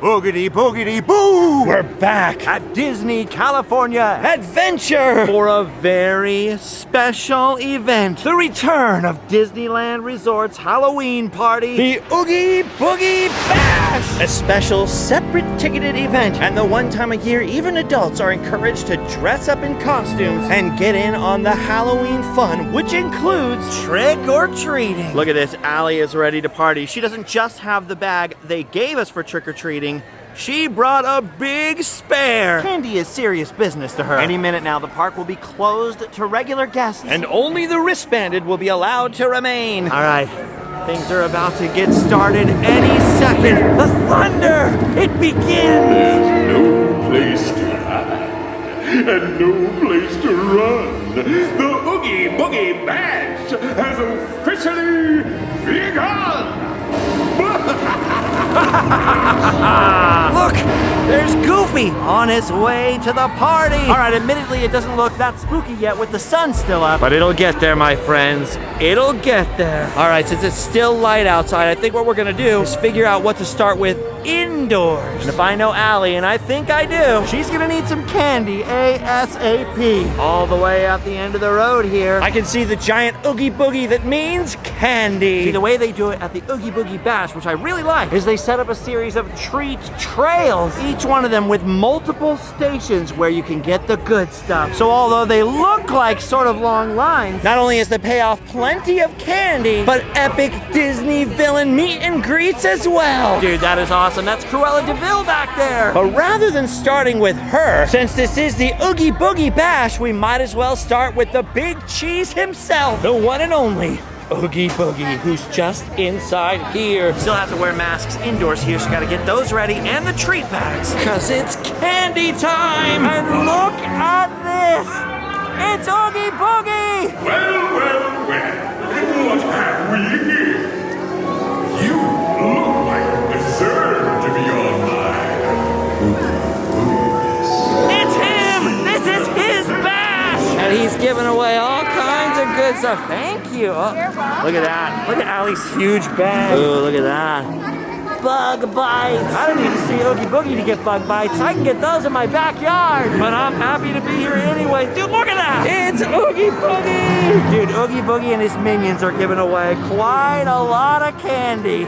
Boogity boogity boo! We're back At Disney California Adventure for a very special event. The return of Disneyland Resort's Halloween party. the OOGIE BOOGIE BASH, a special separate ticketed event, and the one time a year even adults are encouraged to dress up in costumes and get in on the Halloween fun, which includes Trick or treating. Look at this, Allie is ready to party. She doesn't just have the bag they gave us for trick-or-treating. She brought a big spare. Candy is serious business to her. Any minute now, the park will be closed to regular guests. And only the wristbanded will be allowed to remain. All right, things are about to get started any second. The thunder, it begins. No place to hide and no place to run. The OOGIE BOOGIE BASH has officially begun. Look, there's Goofy on his way to the party. All right, admittedly, it doesn't look that spooky yet with the sun still up. But it'll get there, my friends. It'll get there. All right, since it's still light outside, I think what we're gonna do is figure out what to start with indoors. And if I know Allie, and I think I do, She's gonna need some candy ASAP. All the way out the end of the road here. I can see the giant Oogie Boogie that means candy. See, the way they do it at the Oogie Boogie Bash, which I really like, is they set up a series of treat trails, each one of them with multiple stations where you can get the good stuff. So although they look like sort of long lines, Not only is the payoff plenty of candy, but epic Disney villain meet and greets as well. dude, that is awesome. That's Cruella de Vil back there. But rather than starting with her, since this is the Oogie Boogie Bash, we might as well start with the big cheese himself, the one and only Oogie Boogie, who's just inside here. Still have to wear masks indoors here, so gotta get those ready, and the treat bags. Cause it's candy time! And look at this! It's Oogie Boogie! Well. What have we here? You look like you deserve to be on my It's him! This is his bash! And he's giving away all kinds of good stuff. Thank you. Oh, Look at that. Look at Allie's huge bag. oh, look at that. Bug bites. I don't need to see Oogie Boogie to get bug bites. I can get those in my backyard. But I'm happy to be here anyway. Dude, look at that. It's Oogie Boogie! Dude, Oogie Boogie and his minions are giving away quite a lot of candy.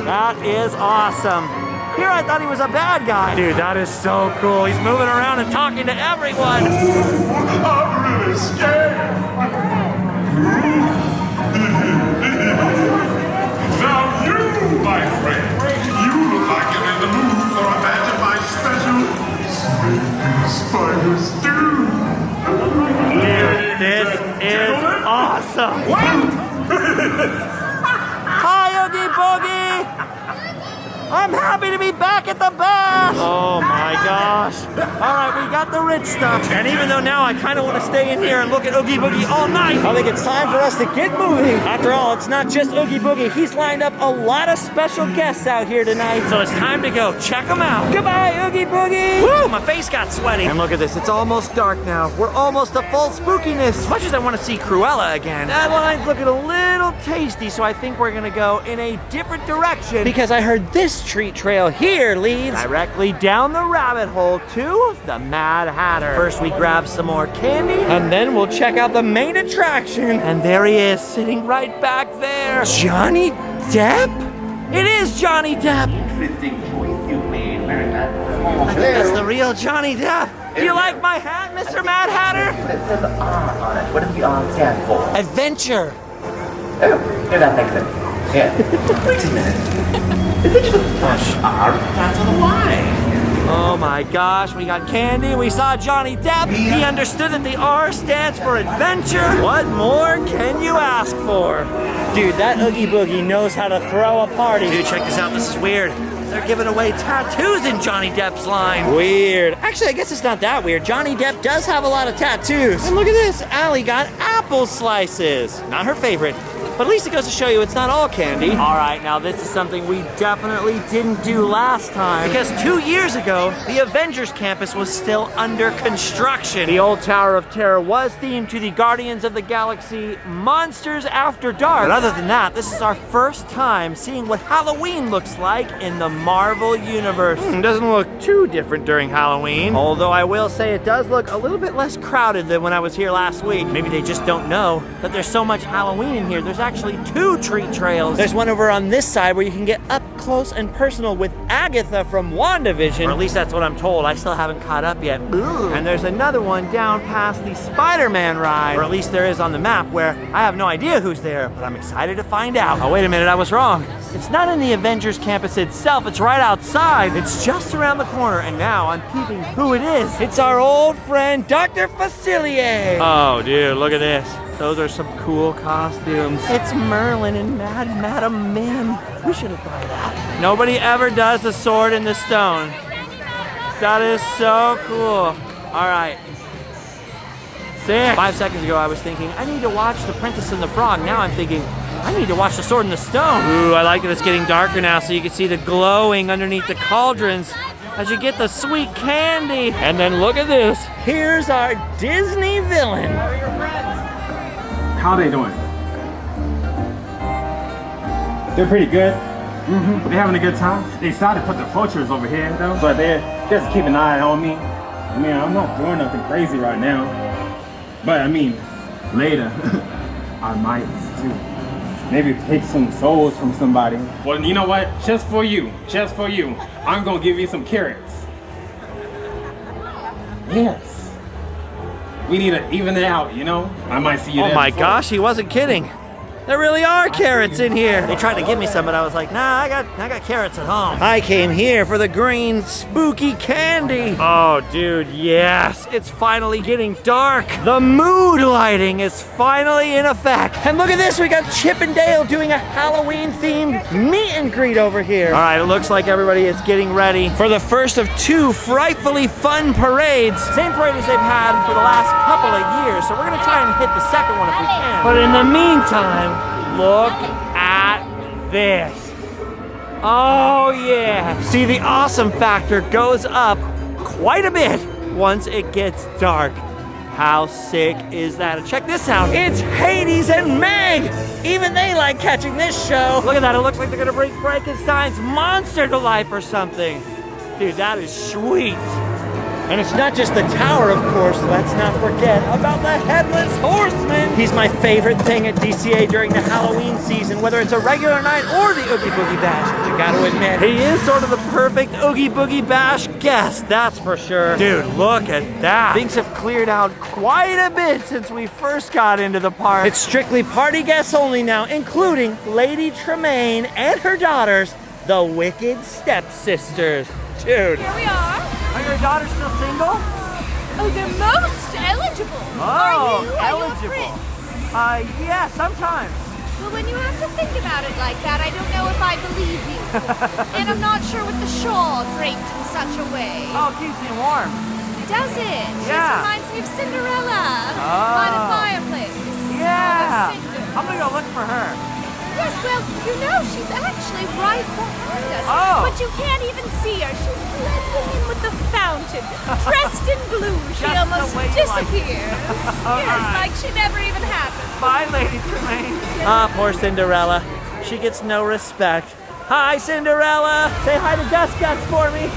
That is awesome. Here I thought he was a bad guy. Dude, that is so cool. He's moving around and talking to everyone. I'm really scared. Now you, my friend, you look like you're in the mood for a batch of my special spider stew. This is awesome. Hi, Oogie Boogie. I'm happy to be back at the bash. Oh my gosh. All right, we got the rich stuff. And even though now I kind of want to stay in here and look at Oogie Boogie all night, I think it's time for us to get moving. After all, it's not just Oogie Boogie. He's lined up a lot of special guests out here tonight. So it's time to go check them out. Goodbye, Oogie Boogie! Woo, my face got sweaty. And look at this, it's almost dark now. We're almost to full spookiness. As much as I want to see Cruella again, that line's looking a little tasty, so I think we're gonna go in a different direction. Because I heard this treat trail here leads Directly down the rabbit hole to the Mad Hatter. First we grab some more candy, and then we'll check out the main attraction. and there he is, sitting right back there. Johnny Depp? It is Johnny Depp. Interesting choice you made, Mary I think that's the real Johnny Depp. Do you like my hat, Mr. Mad Hatter? It says R on it. What does the R stand for? Adventure. Oh, no, that makes sense. Yeah. Wait a minute. Is it just slash R stands for the Y? Oh my gosh, we got candy, we saw Johnny Depp. He understood that the R stands for adventure. What more can you ask for? Dude, that Oogie Boogie knows how to throw a party. Dude, check this out, this is weird. They're giving away tattoos in Johnny Depp's line. Weird. Actually, I guess it's not that weird. Johnny Depp does have a lot of tattoos. And look at this. Allie got apple slices. Not her favorite, But at least it goes to show you it's not all candy. All right, now this is something we definitely didn't do last time. Because 2 years ago, the Avengers campus was still under construction. The old Tower of Terror was themed to the Guardians of the Galaxy Monsters After Dark. But other than that, this is our first time seeing what Halloween looks like in the Marvel Universe. Doesn't look too different during Halloween. Although I will say it does look a little bit less crowded than when I was here last week. Maybe they just don't know that there's so much Halloween in here. There's actually 2 treat trails. There's one over on this side where you can get up close and personal with Agatha from WandaVision. Or at least that's what I'm told. I still haven't caught up yet. Ooh. And there's another one down past the Spider-Man ride. Or at least there is on the map, where I have no idea who's there, but I'm excited to find out. Oh, wait a minute, I was wrong. It's not in the Avengers campus itself, it's right outside. It's just around the corner, and now I'm peeping who it is. It's our old friend, Dr. Facilier. Oh, dude, look at this. Those are some cool costumes. It's Merlin and Mad Madam Mim. We should have thought of that. Nobody ever does the sword in the stone. That is so cool. All right. Sick. 5 seconds ago, I was thinking, I need to watch The Princess and the Frog. Now I'm thinking, I need to watch The Sword in the Stone. Ooh, I like that it's getting darker now so you can see the glowing underneath the cauldrons as you get the sweet candy. And then look at this. Here's our Disney villain. How are they doing? They're pretty good. They're having a good time. They started to put the vultures over here though, but they're just keeping an eye on me. I mean, I'm not doing nothing crazy right now. But I mean, later, I might too. Maybe take some souls from somebody. Well, you know what? Just for you, I'm gonna give you some carrots. Yes. We need to even it out, you know? I might see you there. Oh my gosh, he wasn't kidding. There really are carrots in here. They tried to give me some, but I was like, nah, I got carrots at home. I came here for the green spooky candy. Oh, dude, yes. It's finally getting dark. The mood lighting is finally in effect. And look at this, we got Chip and Dale doing a Halloween-themed meet and greet over here. All right, it looks like everybody is getting ready for the first of 2 Frightfully Fun Parades. Same parade as they've had for the last couple of years, so we're gonna try and hit the second one if we can. But in the meantime, look at this. Oh yeah. See, the awesome factor goes up quite a bit once it gets dark. How sick is that? And check this out. It's Hades and Meg. Even they like catching this show. Look at that. It looks like they're gonna bring Frankenstein's monster to life or something. Dude, that is sweet. And it's not just the tower, of course. Let's not forget about the Headless Horseman. He's my favorite thing at DCA during the Halloween season, whether it's a regular night or the Oogie Boogie Bash. But you gotta admit, he is sort of the perfect Oogie Boogie Bash guest, that's for sure. Dude, look at that. Things have cleared out quite a bit since we first got into the park. It's strictly party guests only now, including Lady Tremaine and her daughters, the Wicked Stepsisters. Dude. Here we are. Are your daughters still single? Oh, they're most eligible. Oh, Are you eligible. a prince? Yeah, sometimes. Well, when you have to think about it like that, I don't know if I believe you. And I'm not sure with the shawl draped in such a way. Oh, it keeps me warm. Does it? Yeah. This reminds me of Cinderella by the fireplace. Yeah. Oh, Cinder. I'm gonna go look for her. Yes, well, you know, she's actually right behind us. Oh. But you can't even see her. She's blending in with the fountain. Dressed in blue, she Just the almost way you like it. disappears. Yes, like she never even happened. Bye, Lady Tremaine. Ah, poor Cinderella. She gets no respect. Hi, Cinderella. Say hi to Gus Gus for me.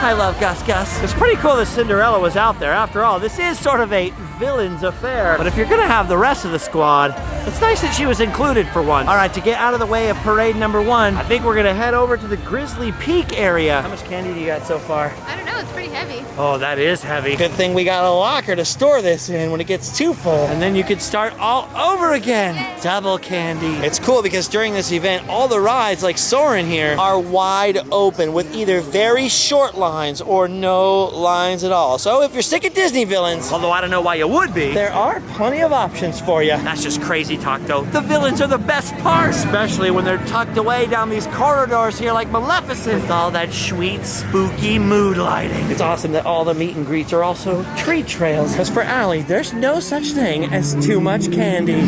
I love Gus Gus. It's pretty cool that Cinderella was out there. After all, this is sort of a villain's affair. But if you're gonna have the rest of the squad, it's nice that she was included for once. All right, to get out of the way of parade number 1, I think we're gonna head over to the Grizzly Peak area. How much candy do you got so far? I don't know, it's pretty heavy. Oh, that is heavy. Good thing we got a locker to store this in when it gets too full. And then you could start all over again. Double candy. It's cool because during this event, all the rides like Soarin' here are wide open with either very short lines or no lines at all. So if you're sick of Disney villains, Although I don't know why you would be. there are plenty of options for you. That's just crazy talk, though. The villains are the best part, especially when they're tucked away down these corridors here like Maleficent. With all that sweet, spooky mood lighting. It's awesome that all the meet and greets are also treat trails. Because for Allie, there's no such thing as too much candy.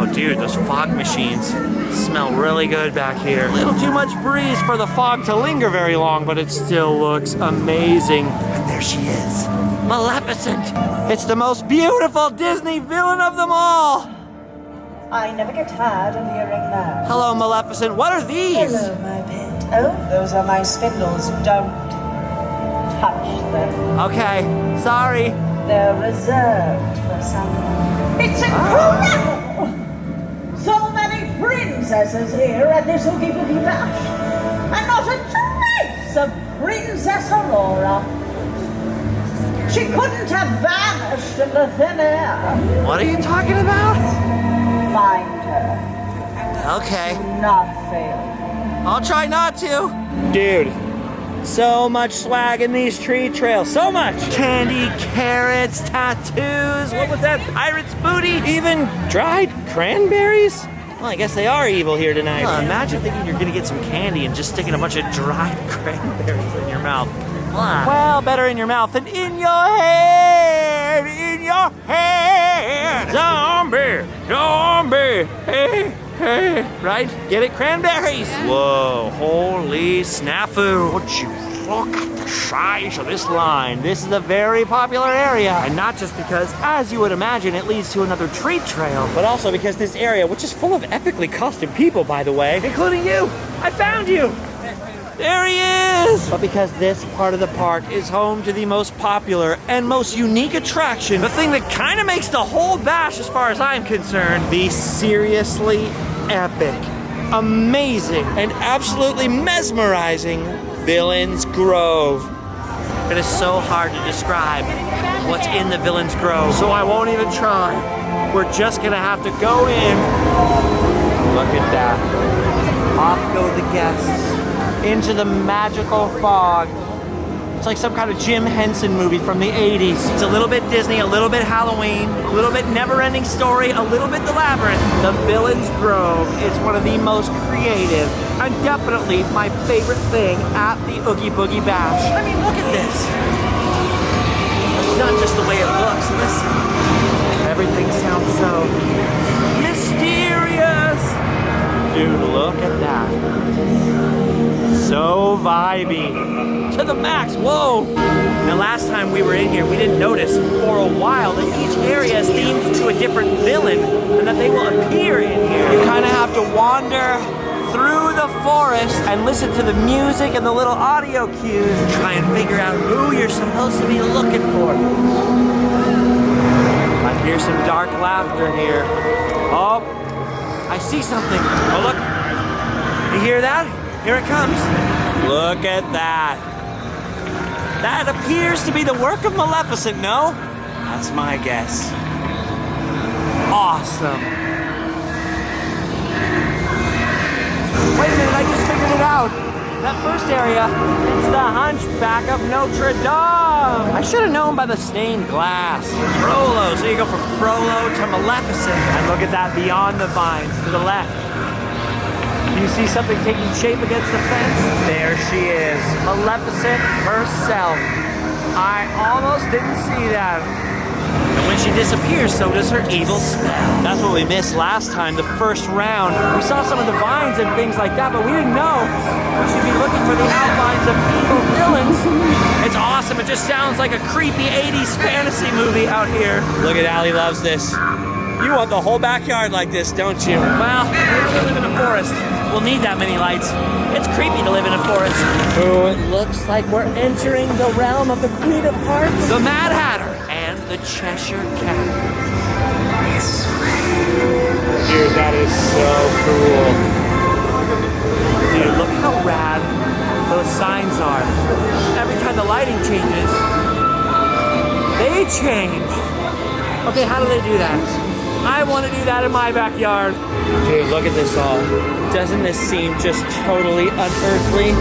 Oh, dude, those fog machines smell really good back here. A little too much breeze for the fog to linger very long, but it still looks amazing. And there she is, Maleficent. It's the most beautiful Disney villain of them all. I never get tired of hearing that. Hello, Maleficent. What are these? Hello, my pet. Oh, those are my spindles. Don't touch them. Okay, sorry. They're reserved for someone. It's incredible! So many princesses here at this Oogie Boogie Bash. And not a trace of Princess Aurora. She couldn't have vanished into thin air. What are you talking about? Find her. Okay. Not fail. I'll try not to. Dude, so much swag in these tree trails. So much. Candy, carrots, tattoos. What was that? Pirate's booty. Even dried cranberries? Well, I guess they are evil here tonight. Imagine thinking you're gonna get some candy and just sticking a bunch of dried cranberries in your mouth. Well, better in your mouth than in your head. In your head. Zombie, zombie. Hey, hey. Right? Get it? Cranberries. Whoa, holy snafu. Would you look at the size of this line? This is a very popular area. And not just because, as you would imagine, it leads to another treat trail, but also because this area, which is full of epically costumed people, by the way, including you. I found you. There he is! But because this part of the park is home to the most popular and most unique attraction, the thing that kind of makes the whole bash, as far as I'm concerned, the seriously epic, amazing, and absolutely mesmerizing Villain's Grove. It is so hard to describe what's in the Villain's Grove, so I won't even try. We're just gonna have to go in. Look at that. Off go the guests. Into the magical fog. It's like some kind of Jim Henson movie from the 80s. It's a little bit Disney, a little bit Halloween, a little bit Never-Ending Story, a little bit The Labyrinth. The Villain's Grove is one of the most creative and definitely my favorite thing at the Oogie Boogie Bash. I mean, look at this. It's not just the way it looks, listen. Everything sounds so mysterious. Dude, look at that. So vibey. To the max, whoa. Now last time we were in here, we didn't notice for a while that each area is themed to a different villain and that they will appear in here. You kind of have to wander through the forest and listen to the music and the little audio cues and try and figure out who you're supposed to be looking for. I hear some dark laughter here. Oh, I see something. Oh, look. You hear that? Here it comes. Look at that. That appears to be the work of Maleficent, no? That's my guess. Awesome. Wait a minute, I just figured it out. That first area, it's the Hunchback of Notre Dame. I should have known by the stained glass. Frollo, so you go from Frollo to Maleficent. And look at that beyond the vines to the left. Do you see something taking shape against the fence? There she is, Maleficent herself. I almost didn't see that. And when she disappears, so does her evil spell. That's what we missed last time, the first round. We saw some of the vines and things like that, but we didn't know we should be looking for the outlines of evil villains. It's awesome. It just sounds like a creepy 80s fantasy movie out here. Look at Allie loves this. You want the whole backyard like this, don't you? Well, we live in a forest. We'll need that many lights. It's creepy to live in a forest. Oh, it looks like we're entering the realm of the Queen of Hearts, the Mad Hatter, and the Cheshire Cat. Dude, that is so cool. Dude, look how rad those signs are. Every time the lighting changes, they change. Okay, how do they do that? I want to do that in my backyard. Dude, look at this all. Doesn't this seem just totally unearthly?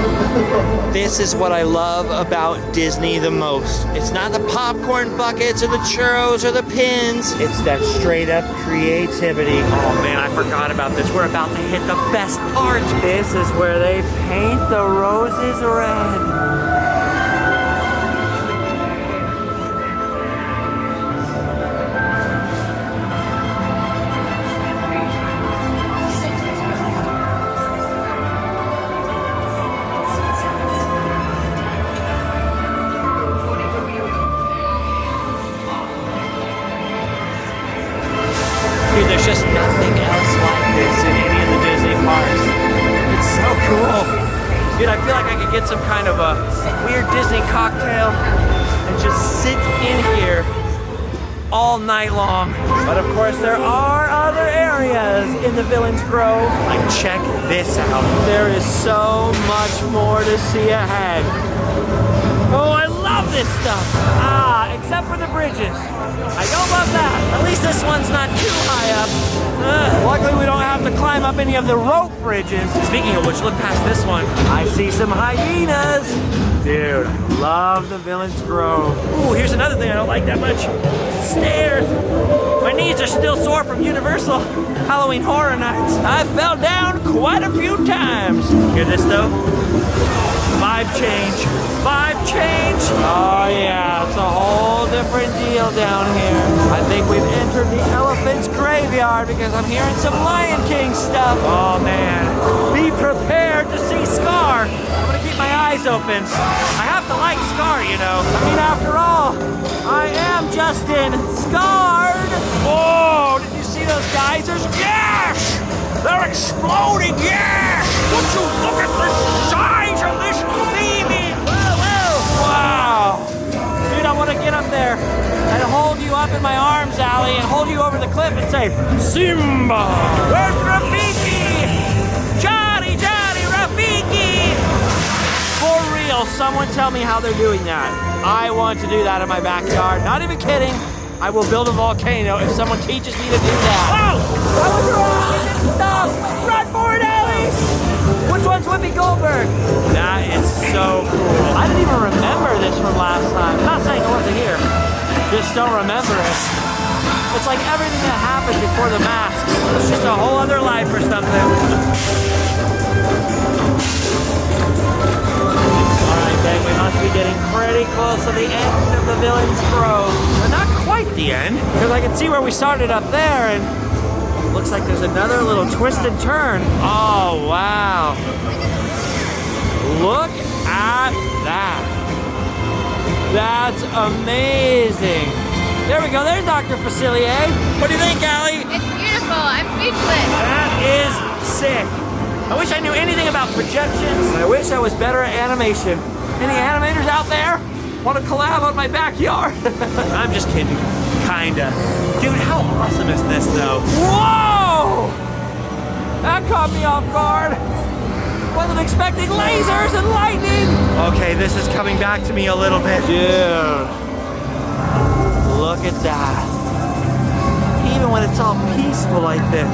This is what I love about Disney the most. It's not the popcorn buckets or the churros or the pins. It's that straight up creativity. Oh man, I forgot about this. We're about to hit the best part. This is where they paint the roses red. Dude, I feel like I could get some kind of a weird Disney cocktail and just sit in here all night long. But of course there are other areas in the Villains Grove. Like, check this out. There is so much more to see ahead. Oh, I love this stuff. Except for the bridges. I don't love that. At least this one's not too high up. Luckily we don't have to climb up any of the rope bridges. Speaking of which, look past this one. I see some hyenas. Dude, love the Villains Grove. Ooh, here's another thing I don't like that much. Stairs. My knees are still sore from Universal Halloween Horror Nights. I fell down quite a few times. Hear this though? Vibe change. Vibe change. Oh yeah, it's a whole different deal down here. I think we've entered the elephant's graveyard because I'm hearing some Lion King stuff. Oh man, be prepared to see Scar. I'm gonna keep my eyes open. I have to like Scar, you know. I mean, after all, I am Justin Scarred. Whoa, did you see those geysers? Yes! They're exploding, yes! Would you look at the size of this baby? Wow! Dude, I want to get up there and hold you up in my arms, Allie, and hold you over the cliff and say, Simba! Where's Rafiki? Johnny, Rafiki! For real, someone tell me how they're doing that. I want to do that in my backyard. Not even kidding. I will build a volcano if someone teaches me to do that. Whoa! I was wrong! Stop! Run for it, Allie! Which one's Whoopi Goldberg? That is so cool. I didn't even remember this from last time. I'm not saying I wasn't here. Just don't remember it. It's like everything that happened before the masks. It's just a whole other life or something. Alright, then we must be getting pretty close to the end of the Villains Grove. But not quite the end, because I can see where we started up there, and looks like there's another little twist and turn. Oh, wow. Look at that. That's amazing. There we go, there's Dr. Facilier. What do you think, Allie? It's beautiful. I'm speechless. That is sick. I wish I knew anything about projections. I wish I was better at animation. Any animators out there want to collab on my backyard? I'm just kidding. Kinda. Dude, how awesome is this though? Whoa! That caught me off guard. Wasn't expecting lasers and lightning. Okay, this is coming back to me a little bit. Dude. Look at that. Even when it's all peaceful like this,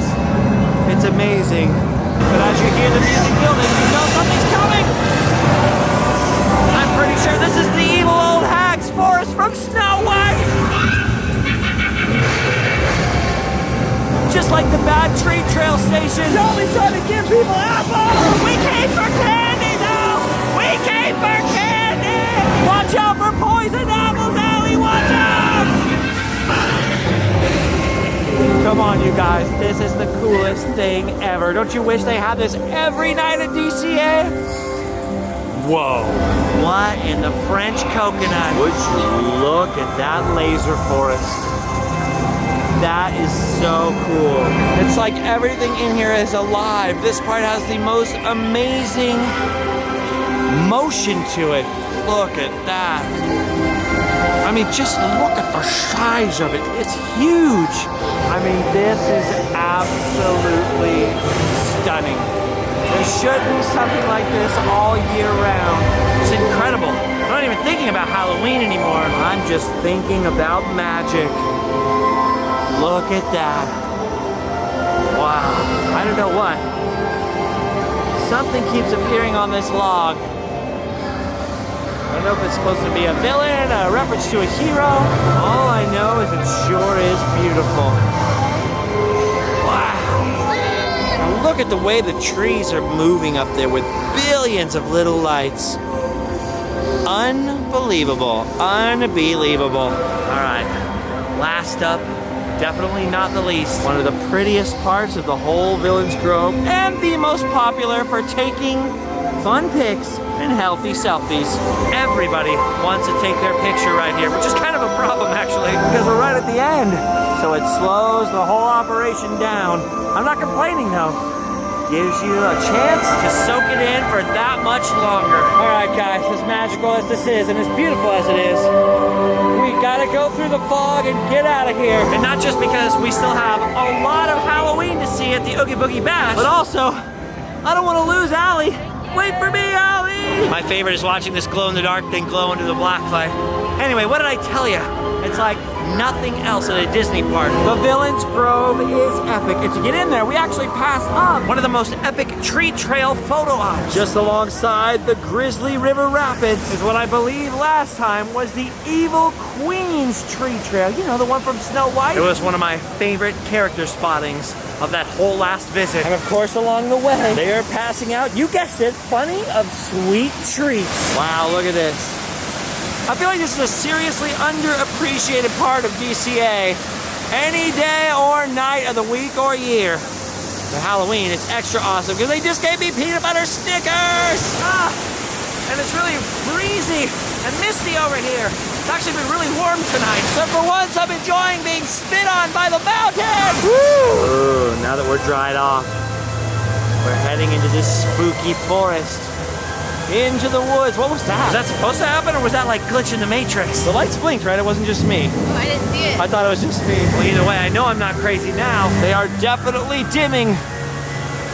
it's amazing. But as you hear the music building, you know something's coming. I'm pretty sure this is the evil old hag's forest from Snow White. Just like the bad treat trail station. He's always trying to give people apples. We came for candy, though. We came for candy. Watch out for poison apples, Allie. Watch out. Come on, you guys. This is the coolest thing ever. Don't you wish they had this every night at DCA? Whoa. What in the French coconut? Would you look at that laser forest? That is so cool. It's like everything in here is alive. This part has the most amazing motion to it. Look at that. I mean, just look at the size of it. It's huge. I mean, this is absolutely stunning. There should be something like this all year round. It's incredible. I'm not even thinking about Halloween anymore. I'm just thinking about magic. Look at that. Wow. I don't know what. Something keeps appearing on this log. I don't know if it's supposed to be a villain, a reference to a hero. All I know is it sure is beautiful. Wow. Now look at the way the trees are moving up there with billions of little lights. Unbelievable. Unbelievable. All right. Last up, definitely not the least, one of the prettiest parts of the whole Villains Grove and the most popular for taking fun pics and healthy selfies. Everybody wants to take their picture right here, which is kind of a problem actually, because we're right at the end. So it slows the whole operation down. I'm not complaining though. gives you a chance to soak it in for that much longer. All right, guys, as magical as this is and as beautiful as it is, we gotta go through the fog and get out of here. And not just because we still have a lot of Halloween to see at the Oogie Boogie Bash, but also, I don't want to lose Allie. Wait for me, Allie! My favorite is watching this glow-in-the-dark thing glow into the black light. Anyway, what did I tell you? It's like nothing else at a Disney park. The Villains Grove is epic. And to get in there, we actually passed up one of the most epic treat trail photo ops. Just alongside the Grizzly River Rapids is what I believe last time was the Evil Queen's treat trail. You know, the one from Snow White? It was one of my favorite character spottings of that whole last visit. And of course, along the way, they are passing out, you guessed it, plenty of sweet treats. Wow, look at this. I feel like this is a seriously underappreciated part of DCA. Any day or night of the week or year. For Halloween, it's extra awesome because they just gave me peanut butter Snickers! And it's really breezy and misty over here. It's actually been really warm tonight. So for once, I'm enjoying being spit on by the mountain! Woo! Ooh, now that we're dried off, we're heading into this spooky forest. Into the woods. What was that? Was that supposed to happen, or was that like glitch in the Matrix? The lights blinked, right? It wasn't just me. Oh, I didn't see it. I thought it was just me. Well, either way, I know I'm not crazy now. They are definitely dimming.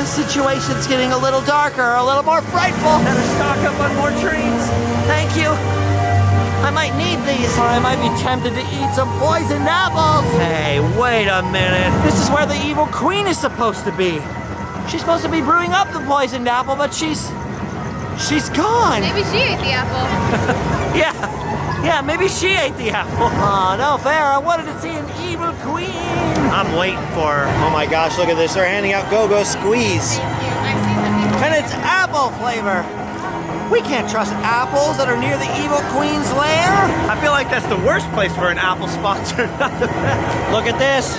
The situation's getting a little darker, a little more frightful. Better stock up on more treats. Thank you. I might need these, or I might be tempted to eat some poisoned apples. Hey, wait a minute. This is where the evil queen is supposed to be. She's supposed to be brewing up the poisoned apple, but she's gone. Maybe she ate the apple. Yeah, maybe she ate the apple. Oh, no fair. I wanted to see an evil queen. I'm waiting for her. Oh my gosh, look at this. They're handing out Go-Go Squeeze. Thank you. I've seen them before. And it's apple flavor. We can't trust apples that are near the evil queen's lair. I feel like that's the worst place for an apple sponsor. Look at this.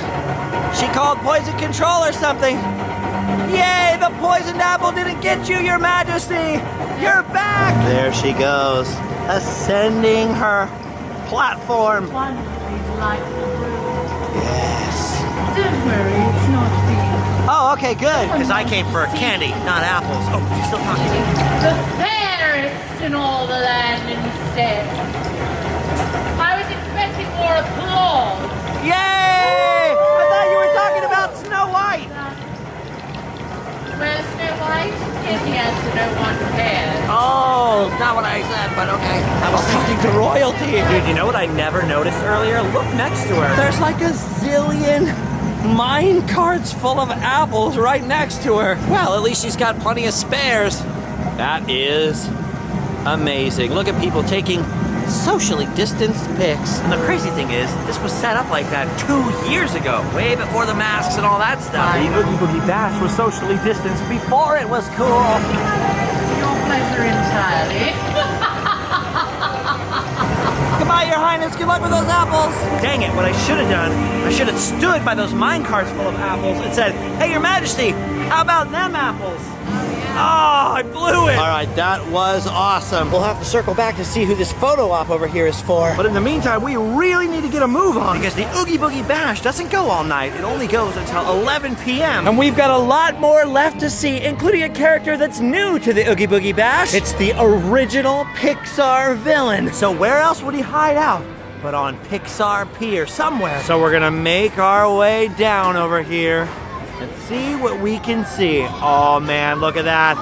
She called poison control or something. Yay, the poisoned apple didn't get you, Your Majesty! You're back! There she goes, ascending her platform. Yes. Don't worry, it's not for you. Oh, okay, good, because I came for candy, not apples. Oh, she's still talking to me. The fairest in all the land instead. I was expecting more applause. Yay! I thought you were talking about Snow White. Well, Snow White is the answer no one cares. Oh, not what I said, but okay. I was talking to royalty. Dude, you know what I never noticed earlier? Look next to her. There's like a zillion mine carts full of apples right next to her. Well, at least she's got plenty of spares. That is amazing. Look at people taking socially distanced pics. And the crazy thing is, this was set up like that 2 years ago, way before the masks and all that stuff. The Oogie Boogie Bash was socially distanced before it was cool. Your pleasure entirely. Goodbye, Your Highness. Good luck with those apples. Dang it, what I should have done, I should have stood by those mine carts full of apples and said, hey, Your Majesty, how about them apples? Oh, I blew it! All right, that was awesome. We'll have to circle back to see who this photo op over here is for. But in the meantime, we really need to get a move on because the Oogie Boogie Bash doesn't go all night. It only goes until 11 p.m. And we've got a lot more left to see, including a character that's new to the Oogie Boogie Bash. It's the original Pixar villain. So where else would he hide out but on Pixar Pier somewhere? So we're gonna make our way down over here. Let's see what we can see. Oh man, look at that.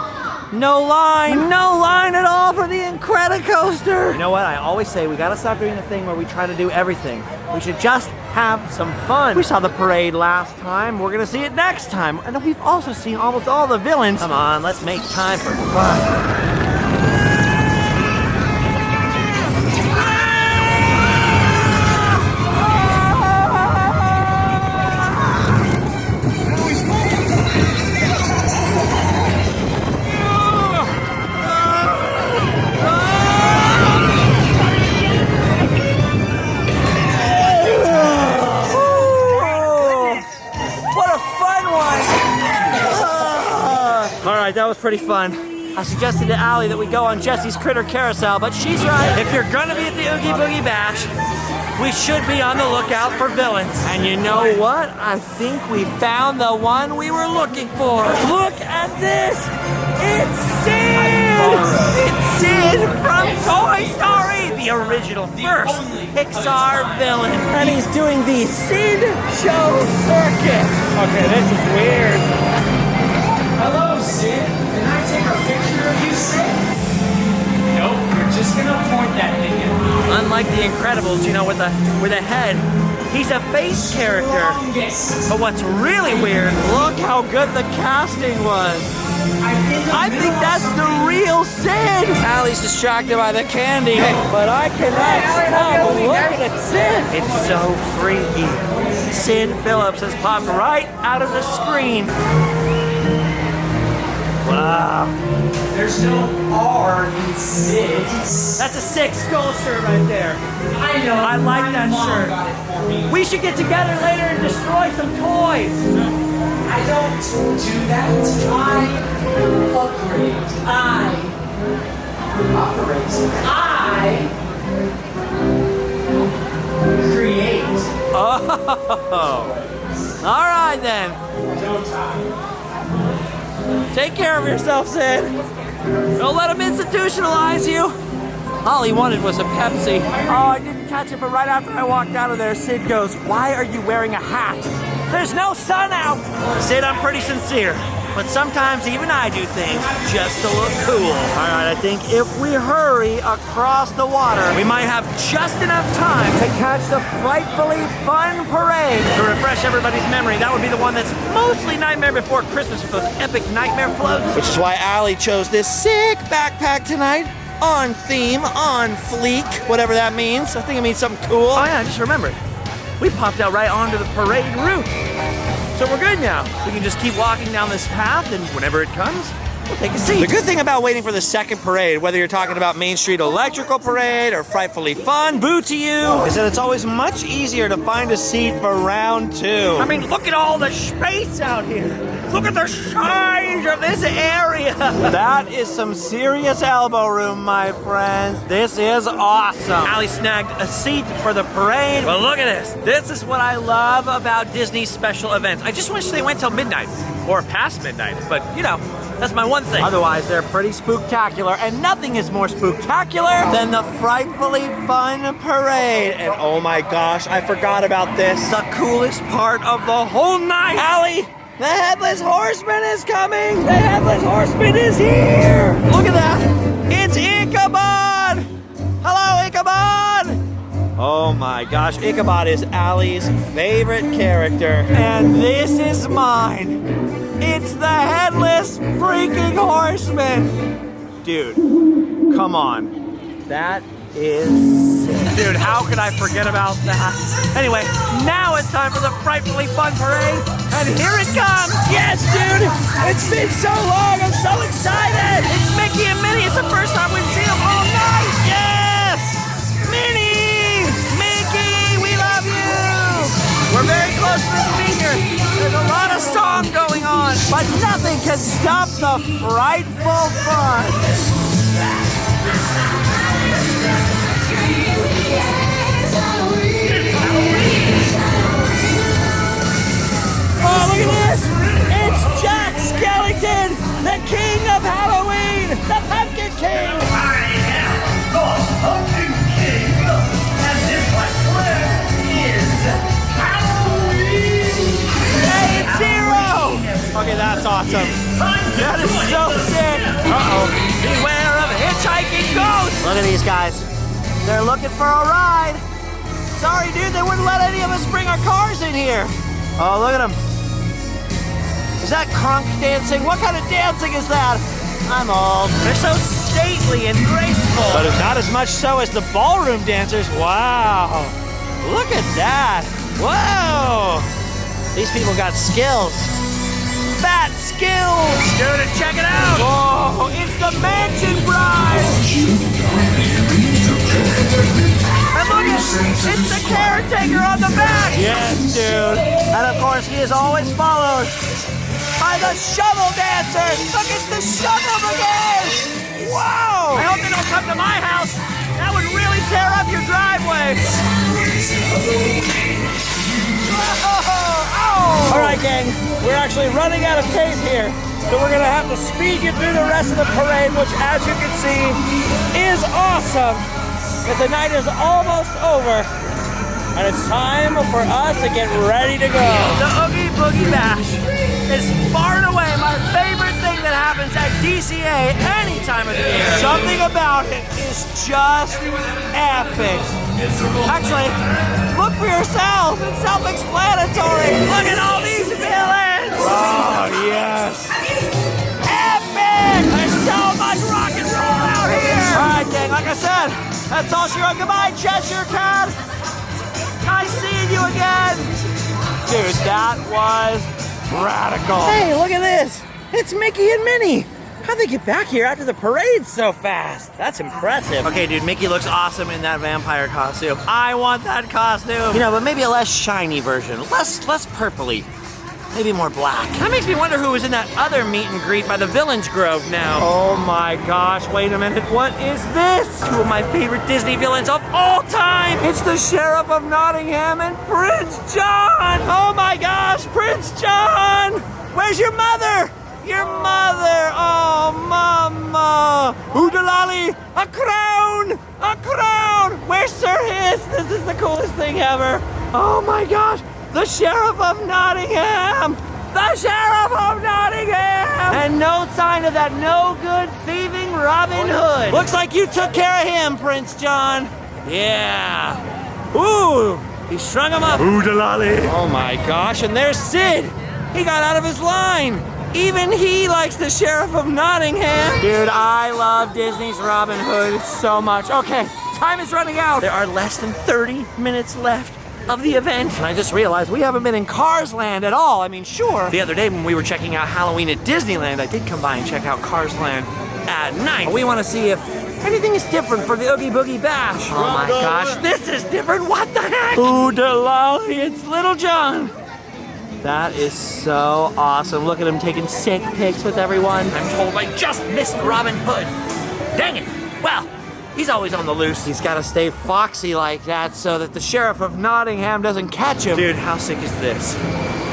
No line at all for the Incredicoaster. You know what, I always say we gotta stop doing the thing where we try to do everything. We should just have some fun. We saw the parade last time, we're gonna see it next time. And we've also seen almost all the villains. Come on, let's make time for fun. That was pretty fun. I suggested to Allie that we go on Jesse's Critter Carousel, but she's right. If you're gonna be at the Oogie Boogie Bash, we should be on the lookout for villains. And you know what? I think we found the one we were looking for. Look at this! It's Sid! It's Sid from Toy Story! The original first Pixar villain. And he's doing the Sid Show Circuit. Okay, this is weird. Hello, Sid. Can I take a picture of you, Sid? Nope, you're just gonna point that thing at me. Unlike the Incredibles, you know, with a head, he's a face character. But what's really weird, look how good the casting was. I think that's the real Sid. Allie's distracted by the candy, but I cannot stop looking at Sid. It's so freaky. Sid Phillips has popped right out of the screen. Wow. There's no R in Sid. That's a sick skull shirt right there. I know. I like that my mom shirt. got it for me. We should get together later and destroy some toys. I don't do that. I upgrade. I operate. I create. Oh. All right then. Don't I? Take care of yourself, Sid. Don't let him institutionalize you. All he wanted was a Pepsi. Oh, I didn't catch it, but right after I walked out of there, Sid goes, "Why are you wearing a hat? There's no sun out." Sid, I'm pretty sincere, but sometimes even I do things just to look cool. All right, I think if we hurry across the water, we might have just enough time to catch the Frightfully Fun Parade. To refresh everybody's memory, that would be the one that's mostly Nightmare Before Christmas with those epic nightmare floats. Which is why Allie chose this sick backpack tonight. On theme, on fleek, whatever that means. I think it means something cool. Oh yeah, I just remembered. We popped out right onto the parade route. So we're good now. We can just keep walking down this path, and whenever it comes, we'll take a seat. The good thing about waiting for the second parade, whether you're talking about Main Street Electrical Parade or Frightfully Fun, Boo to You, is that it's always much easier to find a seat for round two. I mean, look at all the space out here. Look at the size of this area. That is some serious elbow room, my friends. This is awesome. Allie snagged a seat for the parade. But look at this. This is what I love about Disney's special events. I just wish they went till midnight or past midnight. But, you know, that's my one thing. Otherwise, they're pretty spooktacular, and nothing is more spooktacular than the Frightfully Fun Parade. And oh my gosh, I forgot about this. The coolest part of the whole night. Allie, the Headless Horseman is coming! The Headless Horseman is here! Look at that! It's Ichabod! Hello, Ichabod! Oh my gosh, Ichabod is Allie's favorite character. And this is mine. It's the Headless freaking Horseman! Dude, come on. That is sick. Dude, how could I forget about that? Anyway, now it's time for the Frightfully Fun Parade, and here it comes! Yes, dude! It's been so long, I'm so excited! It's Mickey and Minnie, it's the first time we've seen them all night! Yes! Minnie! Mickey, we love you! We're very close to this feature. There's a lot of song going on, but nothing can stop the frightful fun! Oh, look at this! It's Jack Skellington, the king of Halloween, the Pumpkin King! I am the Pumpkin King, and this word is Halloween! Hey, it's Zero! Okay, that's awesome. That is so sick! Uh-oh. Beware of hitchhiking ghosts! Look at these guys. They're looking for a ride. Sorry, dude, they wouldn't let any of us bring our cars in here. Oh, look at them. Is that crunk dancing? What kind of dancing is that? I'm old. They're so stately and graceful. But not as much so as the ballroom dancers. Wow. Look at that. Whoa. These people got skills. Fat skills. Dude, check it out. Whoa, it's the Mansion Bride. And look at it's the caretaker on the back. Yes, dude. And of course, he is always followed by the shovel dancers. Look, it's the shovel brigade. Whoa! I hope they don't come to my house. That would really tear up your driveway. Oh. All right, gang, we're actually running out of tape here, so we're gonna have to speed you through the rest of the parade, which, as you can see, is awesome. But the night is almost over, and it's time for us to get ready to go. The Oogie Boogie Bash is far and away my favorite thing that happens at DCA any time of the year. Something about it is just epic. Actually, look for yourselves. It's self-explanatory. Look at all these villains. Oh, yes. Epic! There's so much rock and roll out here. All right, gang, like I said, that's all she wrote. Goodbye, Cheshire Cat. Nice seeing you again. Dude, that was radical. Hey, look at this. It's Mickey and Minnie. How'd they get back here after the parade so fast? That's impressive. Okay, dude, Mickey looks awesome in that vampire costume. I want that costume. You know, but maybe a less shiny version. Less purpley. Maybe more black. That makes me wonder who was in that other meet and greet by the Villains Grove now. Oh my gosh, wait a minute. What is this? Two of my favorite Disney villains of all time. It's the Sheriff of Nottingham and Prince John. Oh my gosh, Prince John. Where's your mother? Your mother. Oh, mama. Oodalali, a crown. A crown. Where's Sir Hiss? This is the coolest thing ever. Oh my gosh. The Sheriff of Nottingham! The Sheriff of Nottingham! And no sign of that no good thieving Robin Hood. Looks like you took care of him, Prince John. Yeah. Ooh, he strung him up. Oodalali. Oh my gosh, and there's Sid. He got out of his line. Even he likes the Sheriff of Nottingham. Dude, I love Disney's Robin Hood so much. Okay, time is running out. There are less than 30 minutes left of the event. And I just realized we haven't been in Cars Land at all. I mean, sure. The other day when we were checking out Halloween at Disneyland, I did come by and check out Cars Land at night. But we want to see if anything is different for the Oogie Boogie Bash. Oh my gosh, this is different. What the heck? Oodalali, it's Little John. That is so awesome. Look at him taking sick pics with everyone. I'm told I just missed Robin Hood. Dang it. Well, he's always on the loose. He's got to stay foxy like that so that the Sheriff of Nottingham doesn't catch him. Dude, how sick is this?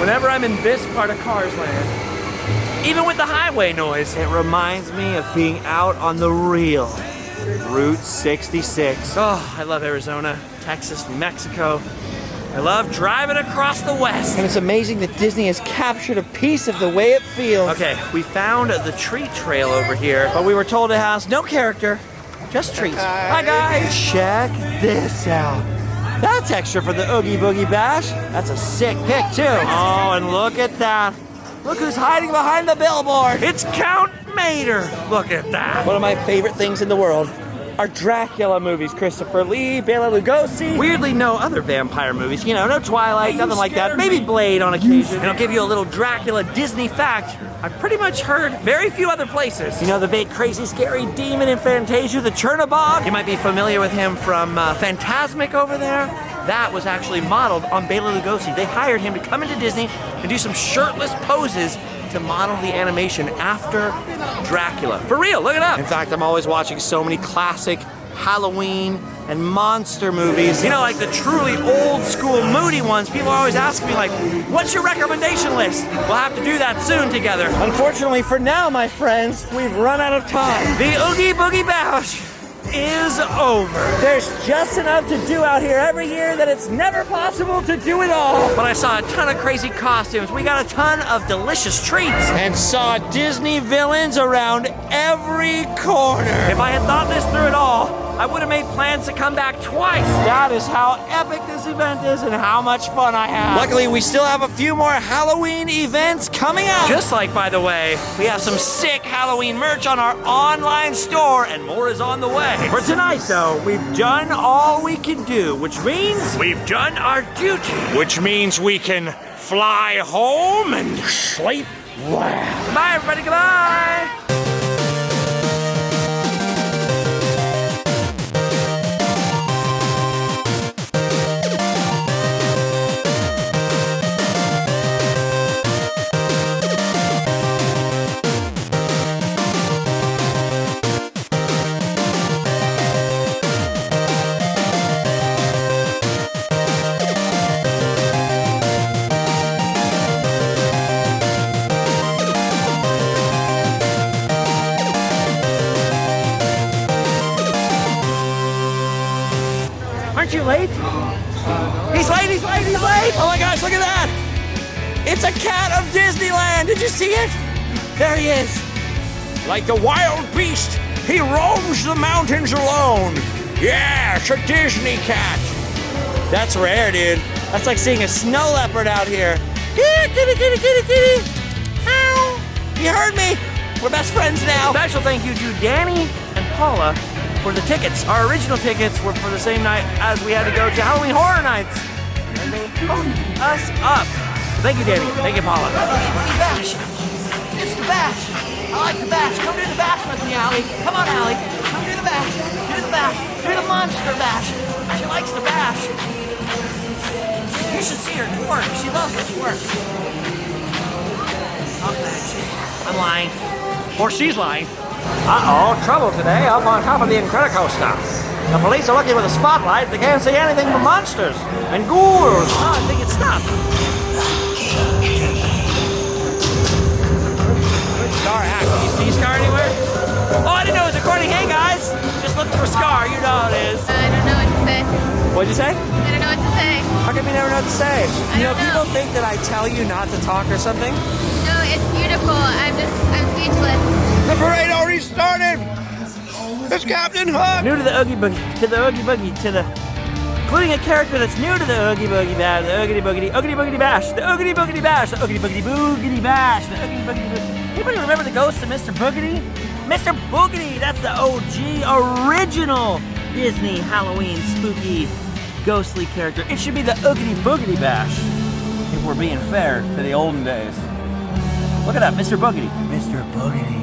Whenever I'm in this part of Cars Land, even with the highway noise, it reminds me of being out on the real Route 66. Oh, I love Arizona, Texas, New Mexico. I love driving across the West. And it's amazing that Disney has captured a piece of the way it feels. Okay, we found the treat trail over here, but we were told it has no character. Just treats. Hi guys! Check this out. That's extra for the Oogie Boogie Bash. That's a sick pic too. Oh, and look at that. Look who's hiding behind the billboard. It's Count Mater. Look at that. One of my favorite things in the world are Dracula movies. Christopher Lee, Bela Lugosi. Weirdly, no other vampire movies. You know, no Twilight, nothing like that. Maybe Blade on occasion. And I'll give you a little Dracula Disney fact. I've pretty much heard very few other places. You know the big, crazy, scary demon in Fantasia, the Chernabog? You might be familiar with him from Fantasmic over there. That was actually modeled on Bela Lugosi. They hired him to come into Disney and do some shirtless poses to model the animation after Dracula. For real, look it up. In fact, I'm always watching so many classic Halloween and monster movies. You know, like the truly old school moody ones. People always ask me like, what's your recommendation list? We'll have to do that soon together. Unfortunately for now, my friends, we've run out of time. The Oogie Boogie Bash is over. There's just enough to do out here every year that it's never possible to do it all. But I saw a ton of crazy costumes. We got a ton of delicious treats and saw Disney villains around every corner. If I had thought this through at all, I would have made plans to come back twice. That is how epic this event is and how much fun I have. Luckily, we still have a few more Halloween events coming out. Just like, by the way, we have some sick Halloween merch on our online store and more is on the way. For tonight, though, we've done all we can do, which means we've done our duty. Which means we can fly home and sleep well. Bye, everybody. Goodbye. Aren't you late? He's late, he's late, he's late! Oh my gosh, look at that! It's a cat of Disneyland! Did you see it? There he is. Like the wild beast, he roams the mountains alone. Yeah, it's a Disney cat. That's rare, dude. That's like seeing a snow leopard out here. Here, kitty, kitty, kitty, kitty. Ow. You heard me. We're best friends now. Special thank you to Danny and Paula for the tickets. Our original tickets were for the same night as we had to go to Halloween Horror Nights. And they hooked us up. Thank you, Danny. Thank you, Paula. Bash. It's the bash. I like the bash. Come do the bash with me, Allie. Come on, Allie. Come do the bash. Do the bash. Do the monster bash. She likes the bash. You should see her twerk. She loves to twerk. Okay, I'm lying. Or she's lying. Uh-oh, trouble today up on top of the Incredicoaster. The police are looking with a spotlight. They can't see anything but monsters and ghouls. Oh, I think it stopped. Where's Scar at? Can you see Scar anywhere? Oh, I didn't know it was recording. Hey, guys. Just looking for Scar. You know how it is. I don't know what to say. What'd you say? I don't know what to say. How come you never know what to say? I don't know. People think that I tell you not to talk or something. No, it's beautiful. I'm speechless. The parade already started. It's Captain Hook. New to the Oogie Boogie, including a character that's new to the Oogie Boogie Bash, the Oogie Boogity Bash, the Oogie Boogity Bash, the Oogie Boogity Bash, the Oogie Boogity Bash. Anybody remember the ghost of Mr. Boogity? Mr. Boogity, that's the OG original Disney Halloween spooky ghostly character. It should be the Oogie Boogity Bash, if we're being fair to the olden days. Look at that, Mr. Boogity. Mr. Boogity.